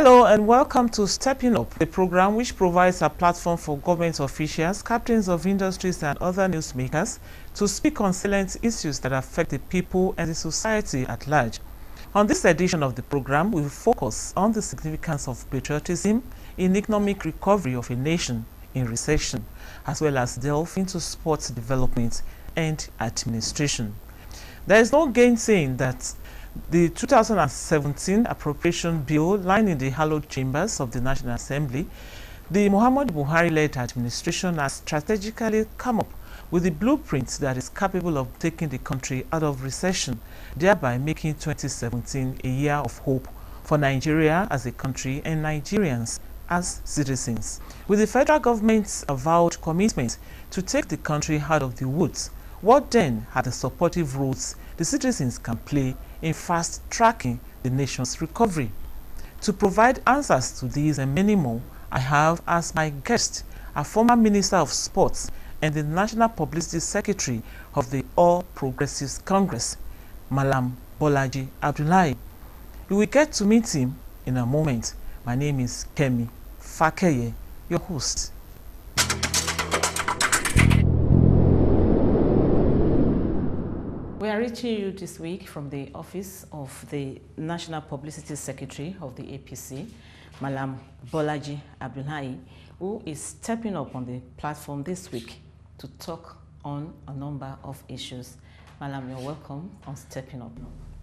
Hello and welcome to Stepping Up, a program which provides a platform for government officials, captains of industries and other newsmakers to speak on salient issues that affect the people and the society at large. On this edition of the program, we will focus on the significance of patriotism in economic recovery of a nation in recession, as well as delve into sports development and administration. There is no gainsaying that the 2017 appropriation bill lying in the hallowed chambers of the National Assembly, the Muhammadu Buhari-led administration has strategically come up with a blueprint that is capable of taking the country out of recession, thereby making 2017 a year of hope for Nigeria as a country and Nigerians as citizens. With the federal government's avowed commitment to take the country out of the woods, what then are the supportive roles the citizens can play in fast-tracking the nation's recovery? To provide answers to these and many more, I have as my guest a former Minister of Sports and the National Publicity Secretary of the All Progressives Congress, Malam Bolaji Abdullahi. You will get to meet him in a moment. My name is Kemi Fakeye, your host. We are reaching you this week from the office of the National Publicity Secretary of the APC, Malam Bolaji Abdullahi, who is stepping up on the platform this week to talk on a number of issues. Malam, you're welcome on Stepping Up.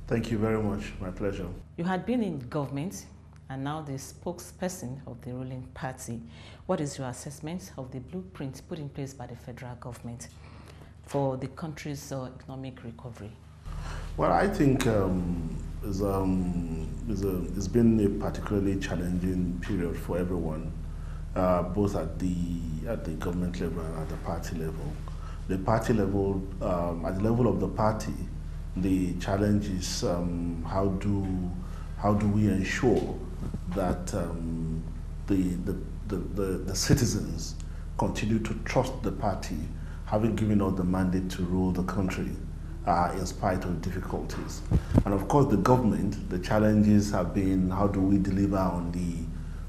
Thank you very much. My pleasure. You had been in government and now the spokesperson of the ruling party. What is your assessment of the blueprint put in place by the federal government for the country's economic recovery? Well, I think it's been a particularly challenging period for everyone, both at the government level and at the party level. The party level, at the level of the party, the challenge is how do we ensure that the citizens continue to trust the party, having given us the mandate to rule the country in spite of difficulties. And of course, the government, the challenges have been how do we deliver on the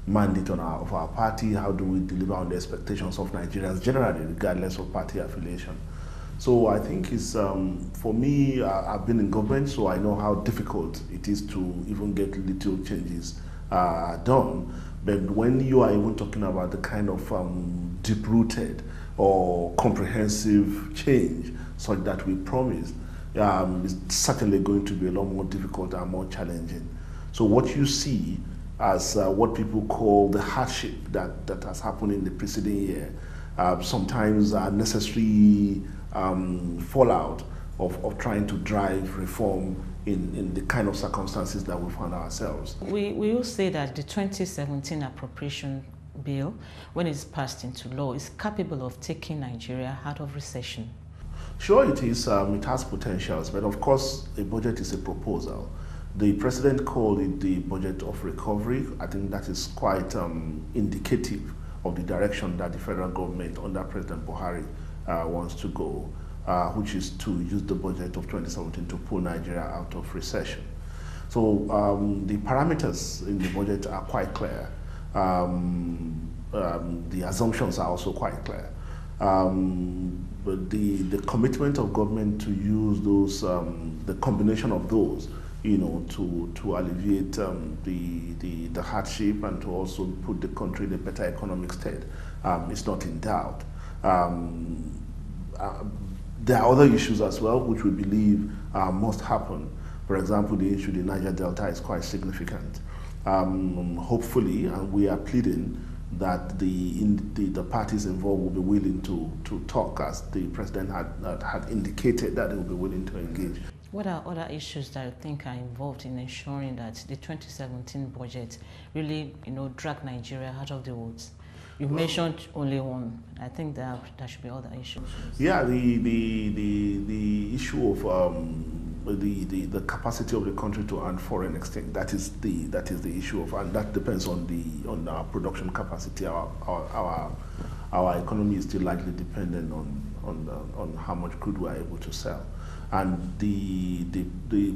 mandate of our party, how do we deliver on the expectations of Nigerians generally, regardless of party affiliation. So I think it's, for me, I've been in government, so I know how difficult it is to even get little changes done. But when you are even talking about the kind of deep-rooted or comprehensive change such that we promised, it's certainly going to be a lot more difficult and more challenging. So what you see as what people call the hardship that has happened in the preceding year, sometimes necessary fallout of trying to drive reform in the kind of circumstances that we find ourselves. We will say that the 2017 appropriation bill, when it's passed into law, is capable of taking Nigeria out of recession. Sure it is, it has potentials, but of course a budget is a proposal. The president called it the budget of recovery. I think that is quite indicative of the direction that the federal government under President Buhari wants to go, which is to use the budget of 2017 to pull Nigeria out of recession. So the parameters in the budget are quite clear. The assumptions are also quite clear. But the commitment of government to use those, the combination of those, to alleviate the hardship and to also put the country in a better economic state is not in doubt. There are other issues as well which we believe must happen. For example, the issue of the Niger Delta is quite significant. Hopefully, and we are pleading that the parties involved will be willing to talk, as the president had indicated that they will be willing to engage. What are other issues that you think are involved in ensuring that the 2017 budget really, drag Nigeria out of the woods? You mentioned only one. I think there should be other issues. Yeah, the issue of the capacity of the country to earn foreign exchange. That is the issue of, and that depends on our production capacity. Our economy is still largely dependent on how much crude we are able to sell. And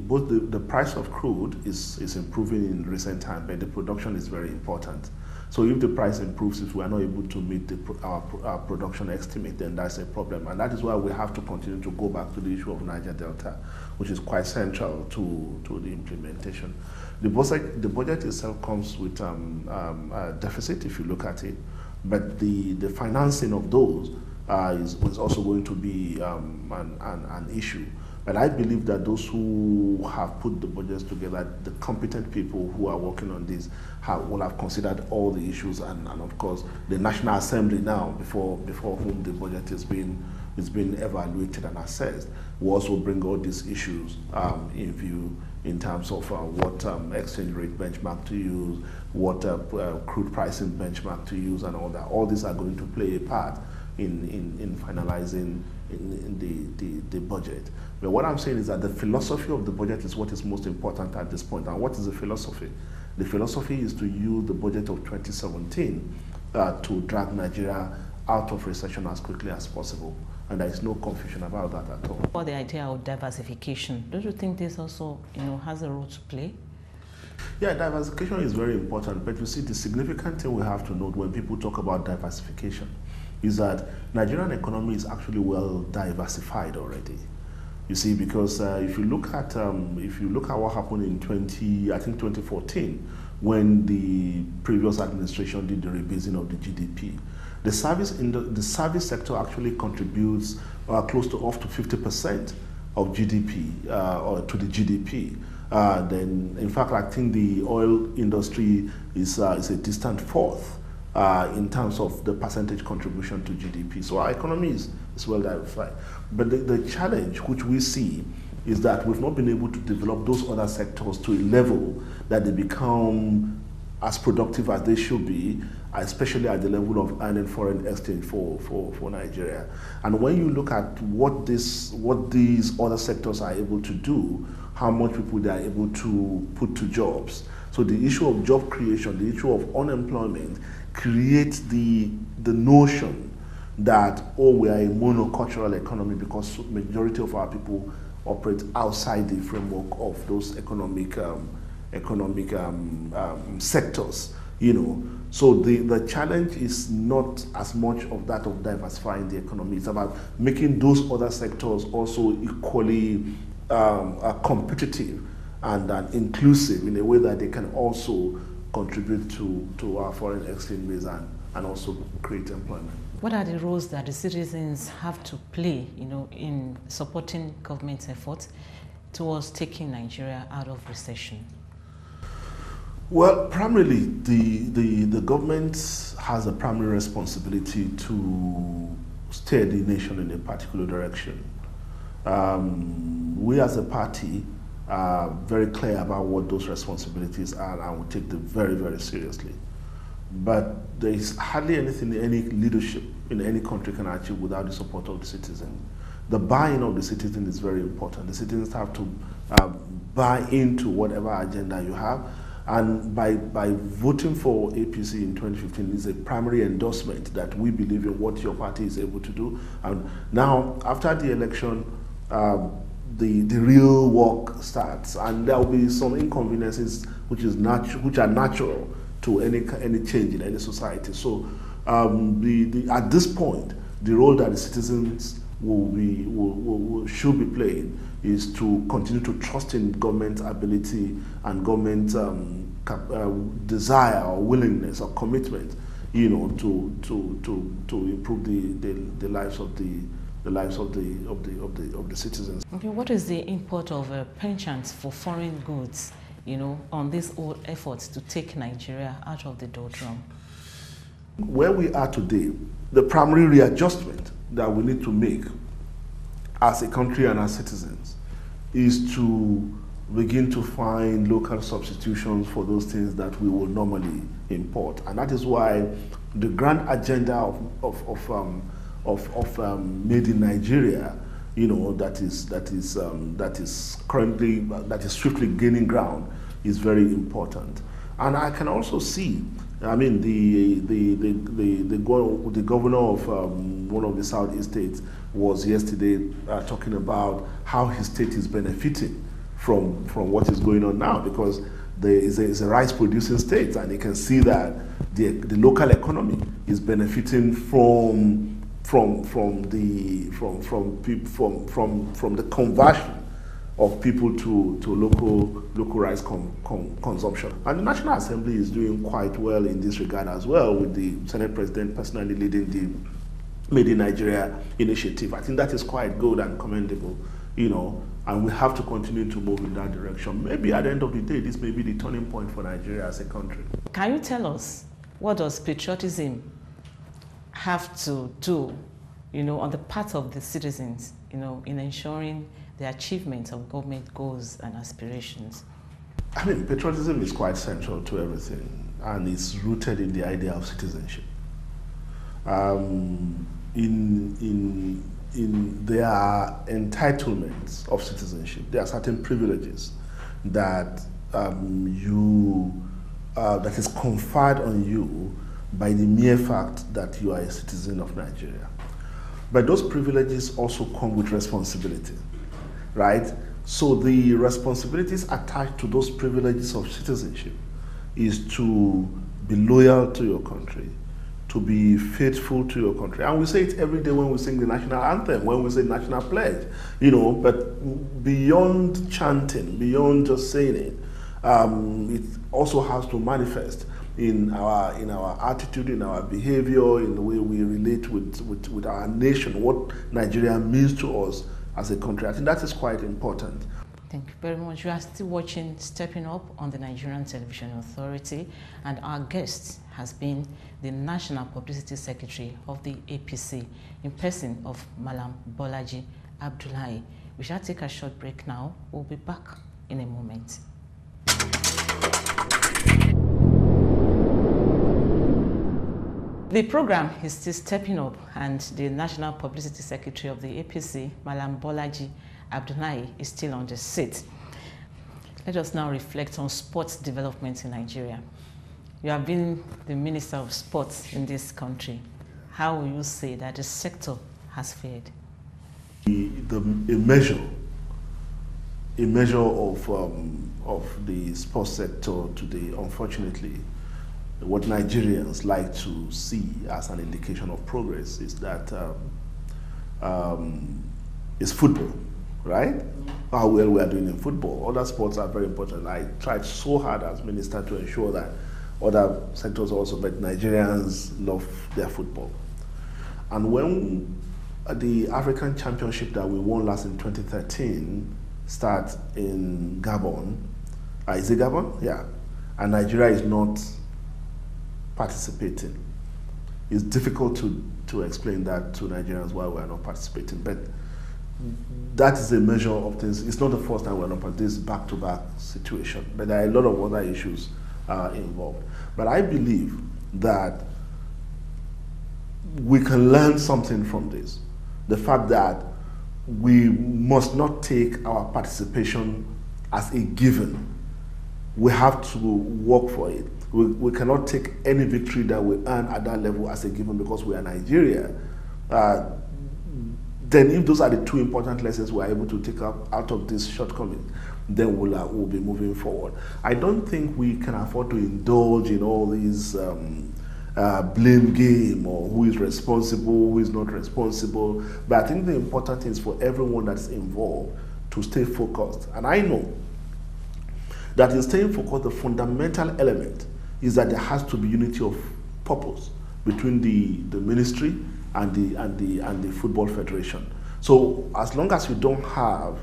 both the price of crude is improving in recent time, but the production is very important. So if the price improves, if we are not able to meet our production estimate, then that's a problem. And that is why we have to continue to go back to the issue of Niger Delta, which is quite central to the implementation. The budget itself comes with a deficit, if you look at it, but the financing of those is also going to be an issue. But I believe that those who have put the budgets together, the competent people who are working on this, will have considered all the issues, and of course the National Assembly now, before whom the budget is being evaluated and assessed, will also bring all these issues in view in terms of what exchange rate benchmark to use, what crude pricing benchmark to use, and all that. All these are going to play a part in finalizing the budget. But what I'm saying is that the philosophy of the budget is what is most important at this point. And what is the philosophy? The philosophy is to use the budget of 2017 to drag Nigeria out of recession as quickly as possible. And there is no confusion about that at all. For the idea of diversification, don't you think this also, has a role to play? Yeah, diversification is very important. But you see, the significant thing we have to note when people talk about diversification is that Nigerian economy is actually well diversified already. You see, because if you look at what happened in 2014, when the previous administration did the rebasing of the GDP, the service sector actually contributes close to up to 50% of GDP or to the GDP. Then, in fact, I think the oil industry is a distant fourth in terms of the percentage contribution to GDP. So our economy is well diversified. But the challenge which we see is that we've not been able to develop those other sectors to a level that they become as productive as they should be, especially at the level of earning foreign exchange for Nigeria. And when you look at what these other sectors are able to do, how much people they are able to put to jobs. So the issue of job creation, the issue of unemployment creates the notion that, we are a monocultural economy because majority of our people operate outside the framework of those economic sectors, So the challenge is not as much of that of diversifying the economy. It's about making those other sectors also equally competitive and inclusive in a way that they can also contribute to our foreign exchange base and also create employment. What are the roles that the citizens have to play, in supporting government efforts towards taking Nigeria out of recession? Well, primarily, the government has a primary responsibility to steer the nation in a particular direction. We as a party are very clear about what those responsibilities are, and we take them very, very seriously. But there is hardly anything any leadership in any country can achieve without the support of the citizen. The buy-in of the citizen is very important. The citizens have to buy into whatever agenda you have. And by voting for APC in 2015 is a primary endorsement that we believe in what your party is able to do. And now, after the election, the real work starts, and there will be some inconveniences which are natural to any change in any society. So, at this point, the role that the citizens should be playing is to continue to trust in government ability and government desire or willingness or commitment, to improve the lives of the citizens. Okay, what is the import of penchants for foreign goods, on these old efforts to take Nigeria out of the doldrum? Where we are today, the primary readjustment that we need to make as a country and as citizens is to begin to find local substitutions for those things that we will normally import. And that is why the grand agenda of made in Nigeria, that is swiftly gaining ground, is very important. And I can also see, I mean, the governor of one of the Southeast states was yesterday talking about how his state is benefiting from what is going on now, because there is a rice producing state, and you can see that the local economy is benefiting from the conversion of people to local rice consumption. And the National Assembly is doing quite well in this regard as well, with the Senate President personally leading the Made in Nigeria initiative. I think that is quite good and commendable, you know, and we have to continue to move in that direction. Maybe at the end of the day, this may be the turning point for Nigeria as a country. Can you tell us, what does patriotism have to do, you know, on the part of the citizens, you know, in ensuring the achievement of government goals and aspirations? I mean, patriotism is quite central to everything, and it's rooted in the idea of citizenship. There are entitlements of citizenship. There are certain privileges that that is conferred on you by the mere fact that you are a citizen of Nigeria. But those privileges also come with responsibility, right? So the responsibilities attached to those privileges of citizenship is to be loyal to your country, to be faithful to your country. And we say it every day when we sing the national anthem, when we say national pledge, you know, but beyond chanting, beyond just saying it, it also has to manifest in our attitude, in our behavior, in the way we relate with our nation, what Nigeria means to us as a country. I think that is quite important. Thank you very much. You are still watching Stepping Up on the Nigerian Television Authority, and our guest has been the National Publicity Secretary of the APC, in person of Malam Bolaji Abdullahi. We shall take a short break now. We'll be back in a moment. The program is still Stepping Up, and the National Publicity Secretary of the APC, Malam Bolaji Abdullahi, is still on the seat. Let us now reflect on sports development in Nigeria. You have been the Minister of Sports in this country. How will you say that the sector has fared? A measure of the sports sector today, unfortunately, what Nigerians like to see as an indication of progress is that is football, right? How well we are doing in football. Other sports are very important. I tried so hard as minister to ensure that other sectors also, but Nigerians love their football. And when the African Championship that we won last in 2013 starts in Gabon, is it Gabon? Yeah. And Nigeria is not participating. It's difficult to explain that to Nigerians why we are not participating, but that is a measure of things. It's not the first time we're not participating. This is back-to-back situation, but there are a lot of other issues involved. But I believe that we can learn something from this. The fact that we must not take our participation as a given. We have to work for it. We cannot take any victory that we earn at that level as a given because we are Nigeria. Then if those are the two important lessons we're able to take up out of this shortcoming, then we'll be moving forward. I don't think we can afford to indulge in all these blame game or who is responsible, who is not responsible. But I think the important thing is for everyone that's involved to stay focused. And I know that in staying focused, the fundamental element is that there has to be unity of purpose between the ministry and the football federation. So as long as we don't have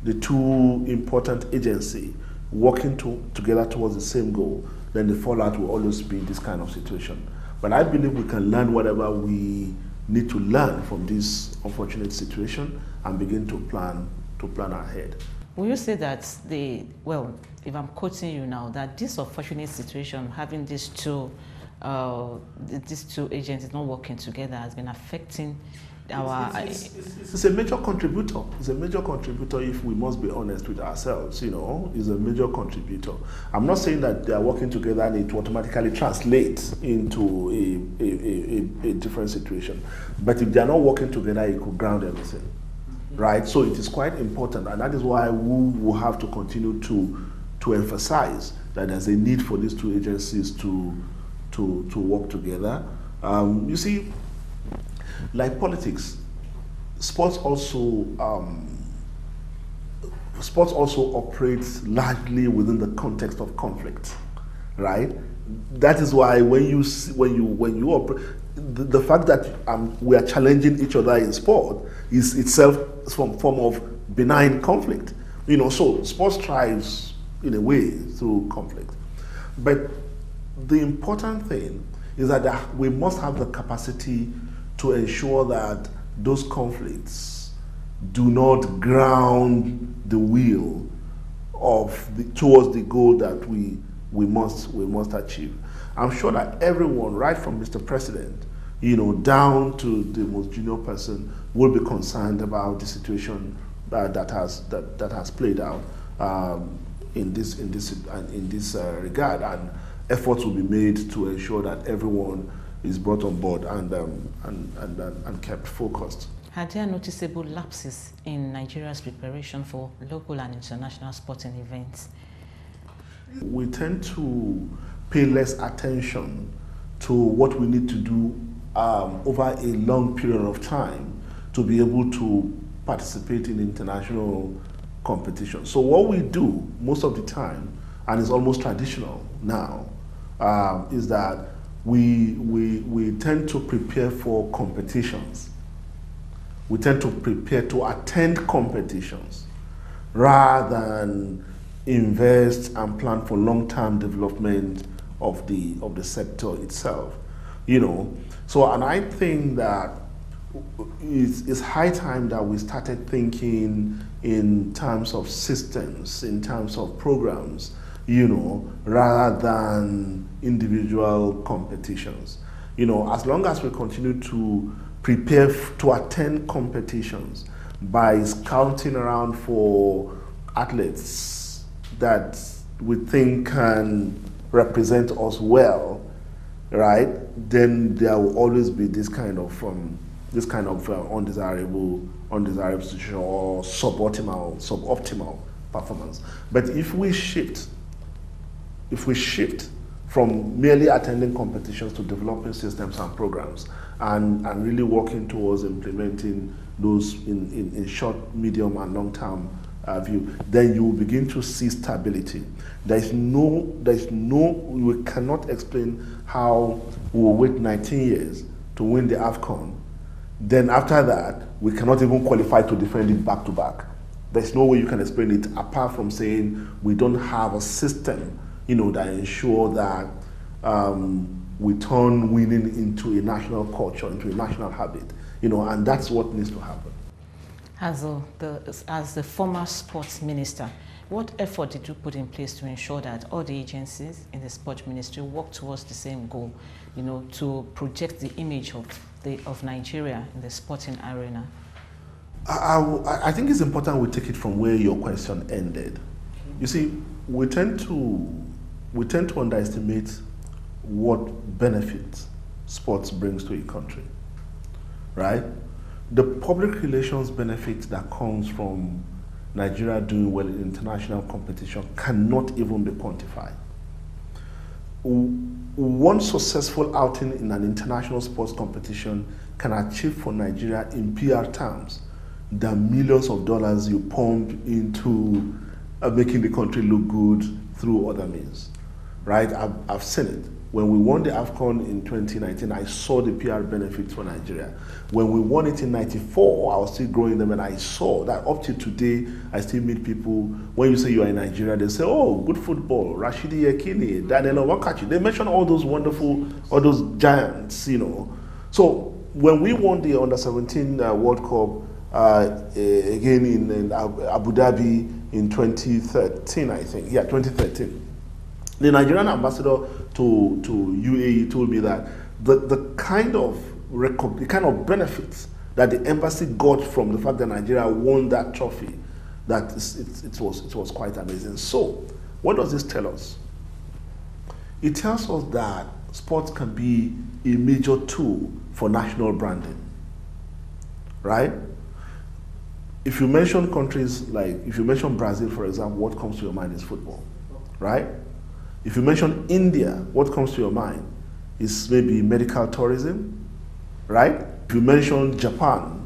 the two important agencies working together towards the same goal, then the fallout will always be this kind of situation. But I believe we can learn whatever we need to learn from this unfortunate situation and begin to plan ahead. Will you say that if I'm quoting you now, that this unfortunate situation, having these two agencies not working together, has been affecting our... It's a major contributor. It's a major contributor if we must be honest with ourselves, you know. It's a major contributor. I'm not saying that they are working together and it automatically translates into a different situation. But if they are not working together, it could ground everything, right? So it is quite important, and that is why we will have to continue to emphasize that there's a need for these two agencies to work together. You see, like politics, sports also operates largely within the context of conflict, right? That is why when you operate, the fact that we are challenging each other in sport is itself some form of benign conflict. So sports thrives in a way through conflict. But the important thing is that we must have the capacity to ensure that those conflicts do not ground the wheel towards the goal that we must achieve. I'm sure that everyone, right from Mr. President, down to the most junior person, will be concerned about the situation that has played out in this regard, and efforts will be made to ensure that everyone is brought on board and kept focused. Are there noticeable lapses in Nigeria's preparation for local and international sporting events? We tend to pay less attention to what we need to do over a long period of time to be able to participate in international competition. So what we do most of the time, and it's almost traditional now, is that we tend to prepare for competitions. We tend to prepare to attend competitions rather than invest and plan for long-term development of the sector itself. So, and I think that it's high time that we started thinking in terms of systems, in terms of programs, rather than individual competitions. As long as we continue to prepare to attend competitions by scouting around for athletes that we think can represent us well, right? Then there will always be this kind of undesirable situation or suboptimal performance. But if we shift from merely attending competitions to developing systems and programs and really working towards implementing those in short, medium, and long-term view, then you will begin to see stability. We cannot explain how we will wait 19 years to win the AFCON. Then after that, we cannot even qualify to defend it back to back. There's no way you can explain it apart from saying we don't have a system, that ensure that we turn winning into a national culture, into a national habit, and that's what needs to happen. As the former sports minister, what effort did you put in place to ensure that all the agencies in the sports ministry work towards the same goal, to project the image of Nigeria in the sporting arena? I think it's important we take it from where your question ended. You see, we tend to underestimate what benefits sports brings to a country, right? The public relations benefit that comes from Nigeria doing well in international competition cannot even be quantified. One successful outing in an international sports competition can achieve for Nigeria in PR terms the millions of dollars you pump into making the country look good through other means, right? I've seen it. When we won the AFCON in 2019, I saw the PR benefits for Nigeria. When we won it in '94, I was still growing them, and I saw that up to today, I still meet people. When you say you are in Nigeria, they say, oh, good football, Rashidi Yekini, Daniel Wakachi. They mention all those giants, So when we won the Under-17 World Cup, again in Abu Dhabi in 2013, I think. Yeah, 2013. The Nigerian ambassador to UAE told me that the kind of benefits that the embassy got from the fact that Nigeria won that trophy, that it was quite amazing. So, what does this tell us? It tells us that sports can be a major tool for national branding, right? If you mention countries like, if you mention Brazil, for example, what comes to your mind is football, right? If you mention India, what comes to your mind is maybe medical tourism, right? If you mention Japan,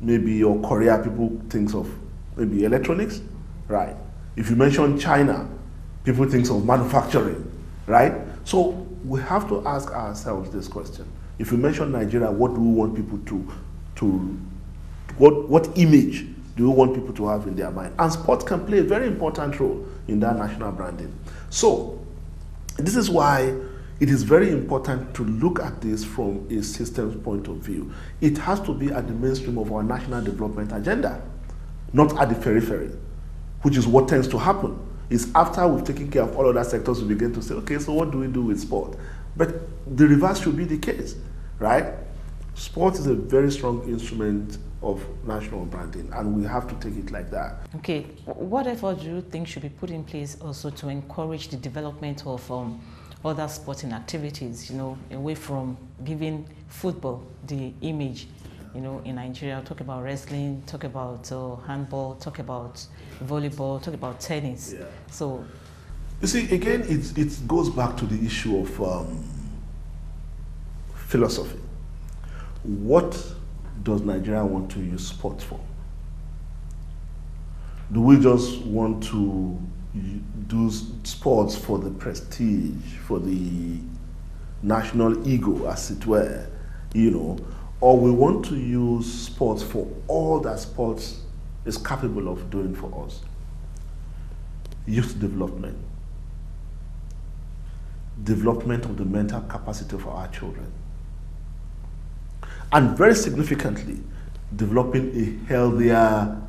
maybe, or Korea, people think of maybe electronics, right? If you mention China, people think of manufacturing, right? So we have to ask ourselves this question. If you mention Nigeria, what do we want people what image do we want people to have in their mind? And sport can play a very important role in that national branding. So this is why it is very important to look at this from a systems point of view. It has to be at the mainstream of our national development agenda, not at the periphery, which is what tends to happen. It's after we've taken care of all other sectors, we begin to say, okay, so what do we do with sport? But the reverse should be the case, right? Sport is a very strong instrument of national branding, and we have to take it like that. Okay, what effort do you think should be put in place also to encourage the development of other sporting activities, you know, away from giving football the image, you know, in Nigeria? Talk about wrestling, talk about handball, talk about volleyball, talk about tennis. Yeah. So, you see, again, it goes back to the issue of philosophy. What does Nigeria want to use sports for? Do we just want to do sports for the prestige, for the national ego, as it were, you know, or we want to use sports for all that sports is capable of doing for us? Youth development, development of the mental capacity of our children, and very significantly, developing a healthier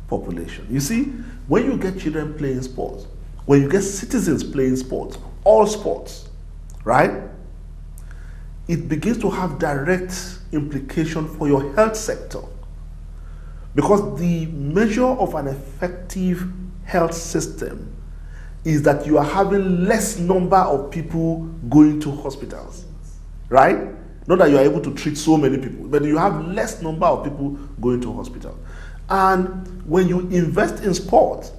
population. You see, when you get children playing sports, when you get citizens playing sports, all sports, right, it begins to have direct implication for your health sector. Because the measure of an effective health system is that you are having less number of people going to hospitals, right? Not that you are able to treat so many people, but you have less number of people going to hospital. And when you invest in sport,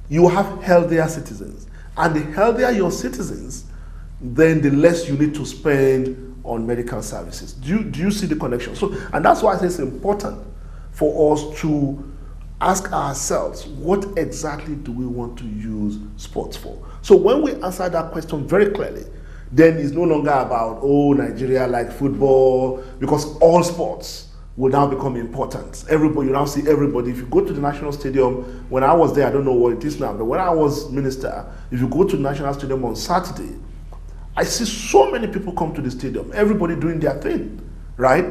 you have healthier citizens. And the healthier your citizens, then the less you need to spend on medical services. Do you see the connection? So, and that's why it's important for us to ask ourselves, what exactly do we want to use sports for? So when we answer that question very clearly, then it's no longer about, oh, Nigeria like football, because all sports will now become important. Everybody, you now see everybody. If you go to the National Stadium, when I was there, I don't know what it is now, but when I was minister, if you go to the National Stadium on Saturday, I see so many people come to the stadium, everybody doing their thing, right?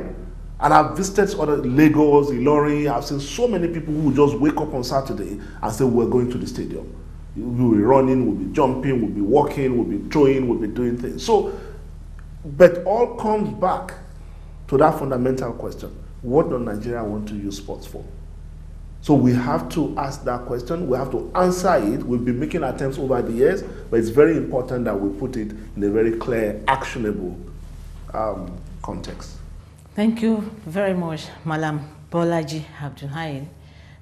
And I've visited other Lagos, Ilorin, I've seen so many people who just wake up on Saturday and say, we're going to the stadium. We'll be running, we'll be jumping, we'll be walking, we'll be throwing, we'll be doing things. So, but all comes back to that fundamental question. What does Nigeria want to use sports for? So we have to ask that question, we have to answer it. We've been making attempts over the years, but it's very important that we put it in a very clear, actionable context. Thank you very much, Malam Bolaji Abdulhaid,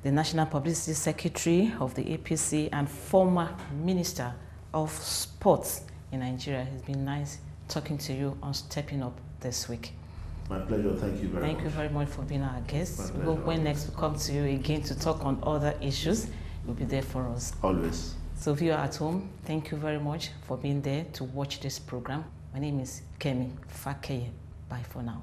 the National Publicity Secretary of the APC and former Minister of Sports in Nigeria. It's been nice talking to you on Stepping Up this week. My pleasure. Thank you very much. Thank you very much for being our guest. We hope when next we come to you again to talk on other issues, you'll be there for us. Always. So if you are at home, thank you very much for being there to watch this program. My name is Kemi Fakeye. Bye for now.